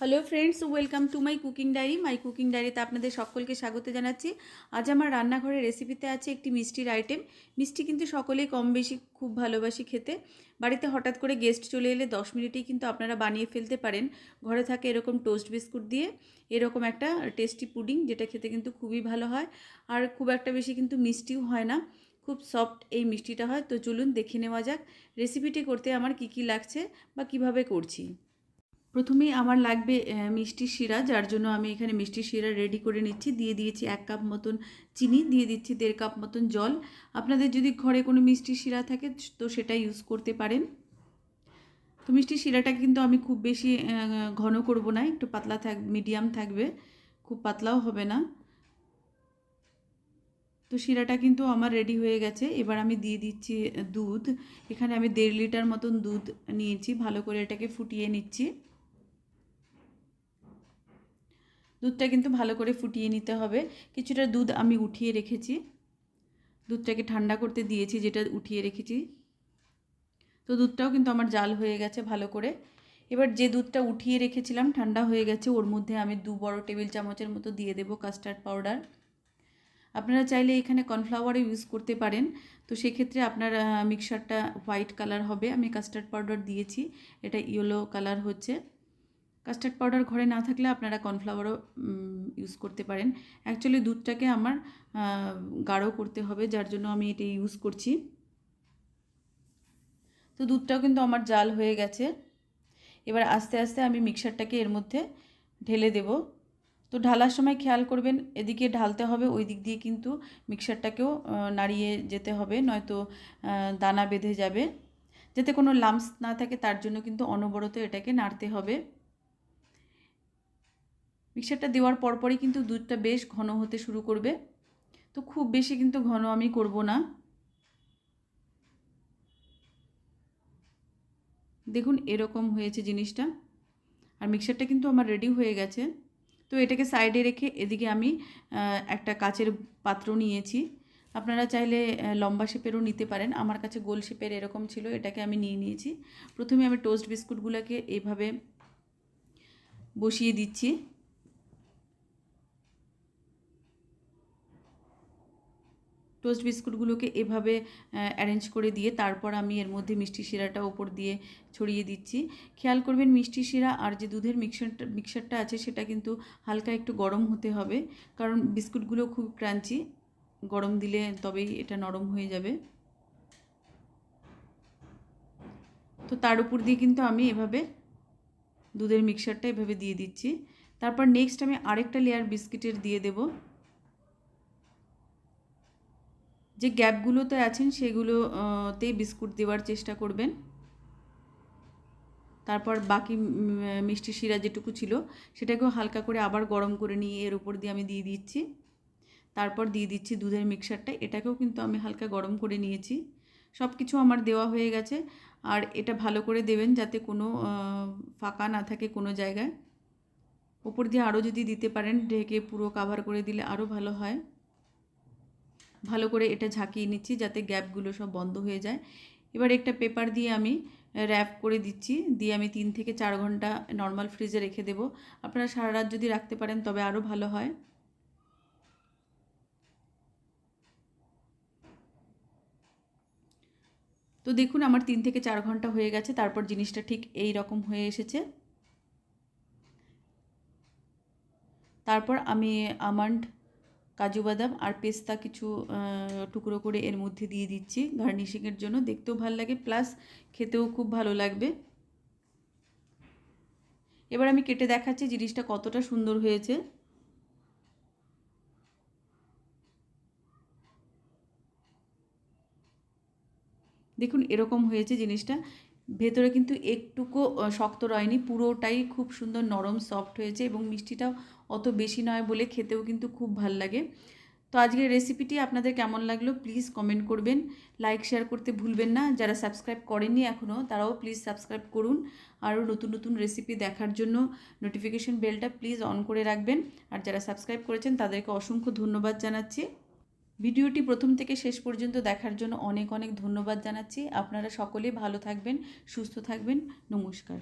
Hello friends, welcome to my cooking ডায়েরিতে আপনাদের সকলকে স্বাগত জানাচ্ছি। আজ আমার রান্নাঘরের রেসিপিতে আছে একটি মিষ্টির আইটেম। মিষ্টি কিন্তু সকলেই কম বেশি খুব ভালোবাসি খেতে। বাড়িতে হঠাৎ করে গেস্ট চলে এলে 10 মিনিটেই কিন্তু আপনারা বানিয়ে ফেলতে পারেন। ঘরে থাকে এরকম টোস্ট বিস্কুট দিয়ে এরকম একটা টেস্টি পুডিং, যেটা খেতে কিন্তু খুবই ভালো হয় আর খুব একটা বেশি কিন্তু মিষ্টিও হয় না, খুব সফট এই মিষ্টিটা হয়। তো চলুন দেখে নেওয়া যাক রেসিপিটি করতে আমার কি কি লাগছে বা কিভাবে করছি। প্রথমেই আমার লাগবে মিষ্টির শিরা, যার জন্য আমি এখানে মিষ্টির শিরা রেডি করে নিচ্ছি। দিয়ে দিয়েছি 1 কাপ মতন চিনি, দিয়ে দিচ্ছি 1.5 কাপ মতন জল। আপনাদের যদি ঘরে কোনো মিষ্টির শিরা থাকে তো সেটা ইউজ করতে পারেন। তো মিষ্টির শিরাটাকে কিন্তু আমি খুব বেশি ঘন করব না, একটু পাতলা মিডিয়াম থাকবে, খুব পাতলাও হবে না। তো শিরাটা কিন্তু আমার রেডি হয়ে গেছে। এবার আমি দিয়ে দিচ্ছি দুধ। এখানে আমি 1.5 লিটার মতন দুধ নিয়েছি, ভালো করে এটাকে ফুটিয়ে নিচ্ছি। দুধটা কিন্তু ভালো করে ফুটিয়ে নিতে হবে। কিছুটা দুধ আমি উঠিয়ে রেখেছি, দুধটাকে ঠান্ডা করতে দিয়েছি যেটা উঠিয়ে রেখেছি। তো দুধটাও কিন্তু আমার জাল হয়ে গেছে ভালো করে। এবার যে দুধটা উঠিয়ে রেখেছিলাম ঠান্ডা হয়ে গেছে, ওর মধ্যে আমি 2 বড় টেবিল চামচের মতো দিয়ে দেবো কাস্টার্ড পাউডার। আপনারা চাইলে এখানে কর্নফ্লাওয়ারও ইউজ করতে পারেন। তো সেক্ষেত্রে আপনার মিক্সারটা হোয়াইট কালার হবে। আমি কাস্টার্ড পাউডার দিয়েছি, এটা ইয়েলো কালার হচ্ছে। কাস্টার্ড পাউডার ঘরে না থাকলে আপনারা কর্নফ্লাওয়ারও ইউজ করতে পারেন। অ্যাকচুয়ালি দুধটাকে আমার গাঢ় করতে হবে, যার জন্য আমি এটা ইউজ করছি। তো দুধটাও কিন্তু আমার জাল হয়ে গেছে। এবার আস্তে আস্তে আমি মিক্সারটাকে এর মধ্যে ঢেলে দেব। তো ঢালার সময় খেয়াল করবেন, এদিকে ঢালতে হবে, ওই দিক দিয়ে কিন্তু মিক্সারটাকেও নাড়িয়ে যেতে হবে, নয়তো দানা বেঁধে যাবে। যাতে কোনো লাম্পস না থাকে তার জন্য কিন্তু অনবরত এটাকে নাড়তে হবে। মিক্সারটা দেওয়ার পরপরই কিন্তু দুধটা বেশ ঘন হতে শুরু করবে। তো খুব বেশি কিন্তু ঘন আমি করব না। দেখুন এরকম হয়েছে জিনিসটা। আর মিক্সারটা কিন্তু আমার রেডি হয়ে গেছে। তো এটাকে সাইডে রেখে এদিকে আমি একটা কাচের পাত্র নিয়েছি। আপনারা চাইলে লম্বা শেপেরও নিতে পারেন, আমার কাছে গোল শেপের এরকম ছিল, এটাকে আমি নিয়ে নিয়েছি। প্রথমে আমি টোস্ট বিস্কুটগুলোকে এইভাবে বসিয়ে দিচ্ছি। টোস্ট বিস্কুটগুলোকে এভাবে অ্যারেঞ্জ করে দিয়ে তারপর আমি এর মধ্যে মিষ্টি শিরাটা ওপর দিয়ে ছড়িয়ে দিচ্ছি। খেয়াল করবেন মিষ্টি শিরা আর যে দুধের মিক্সারটা আছে সেটা কিন্তু হালকা একটু গরম হতে হবে, কারণ বিস্কুটগুলো খুব ক্রাঞ্চি, গরম দিলে তবেই এটা নরম হয়ে যাবে। তো তার উপর দিয়ে কিন্তু আমি এভাবে দুধের মিক্সারটা এভাবে দিয়ে দিচ্ছি। তারপর নেক্সট আমি আরেকটা লেয়ার বিস্কিটের দিয়ে দেব। যে গ্যাপগুলোতে আছেন সেগুলোতে বিস্কুট দেওয়ার চেষ্টা করবেন। তারপর বাকি মিষ্টি শিরা যেটুকু ছিল সেটাকেও হালকা করে আবার গরম করে নিয়ে এর উপর দিয়ে আমি দিয়ে দিচ্ছি। তারপর দিয়ে দিচ্ছি দুধের মিক্সারটা, এটাকেও কিন্তু আমি হালকা গরম করে নিয়েছি। সব কিছু আমার দেওয়া হয়ে গেছে। আর এটা ভালো করে দেবেন যাতে কোনো ফাঁকা না থাকে কোনো জায়গায়। ওপর দিয়ে আরও যদি দিতে পারেন, ঢেকে পুরো কাভার করে দিলে আরও ভালো হয়। ভালো করে এটা ঝাঁকিয়ে নিচ্ছি যাতে গ্যাপগুলো সব বন্ধ হয়ে যায়। এবার একটা পেপার দিয়ে আমি র্যাপ করে দিচ্ছি, দিয়ে আমি 3 থেকে 4 ঘন্টা নর্মাল ফ্রিজে রেখে দেব। আপনারা সারা রাত যদি রাখতে পারেন তবে আরও ভালো হয়। তো দেখুন আমার 3 থেকে 4 ঘন্টা হয়ে গেছে, তারপর জিনিসটা ঠিক এই রকম হয়ে এসেছে। তারপর আমি আমন্ড, কাজু বাদাম আর পেস্তা কিছু টুকরো করে এর মধ্যে দিয়ে দিচ্ছি গার্নিশিংয়ের জন্য, দেখতেও ভালো লাগে প্লাস খেতেও খুব ভালো লাগবে। এবার আমি কেটে দেখাচ্ছি জিনিসটা কতটা সুন্দর হয়েছে। দেখুন এরকম হয়েছে জিনিসটা, ভেতরে কিন্তু একটুকু শক্ত রয়নি, পুরোটাই খুব সুন্দর নরম সফট হয়েছে এবং মিষ্টিটাও অত বেশি নয় বলে খেতেও কিন্তু খুব ভাল লাগে। তো আজকের রেসিপিটি আপনাদের কেমন লাগলো প্লিজ কমেন্ট করবেন, লাইক শেয়ার করতে ভুলবেন না। যারা সাবস্ক্রাইব করেননি এখনও তারাও প্লিজ সাবস্ক্রাইব করুন। আরও নতুন নতুন রেসিপি দেখার জন্য নোটিফিকেশন বেলটা প্লিজ অন করে রাখবেন। আর যারা সাবস্ক্রাইব করেছেন তাদেরকে অসংখ্য ধন্যবাদ জানাচ্ছি। ভিডিওটি প্রথম থেকে শেষ পর্যন্ত দেখার জন্য অনেক অনেক ধন্যবাদ জানাচ্ছি। আপনারা সকলেই ভালো থাকবেন, সুস্থ থাকবেন। নমস্কার।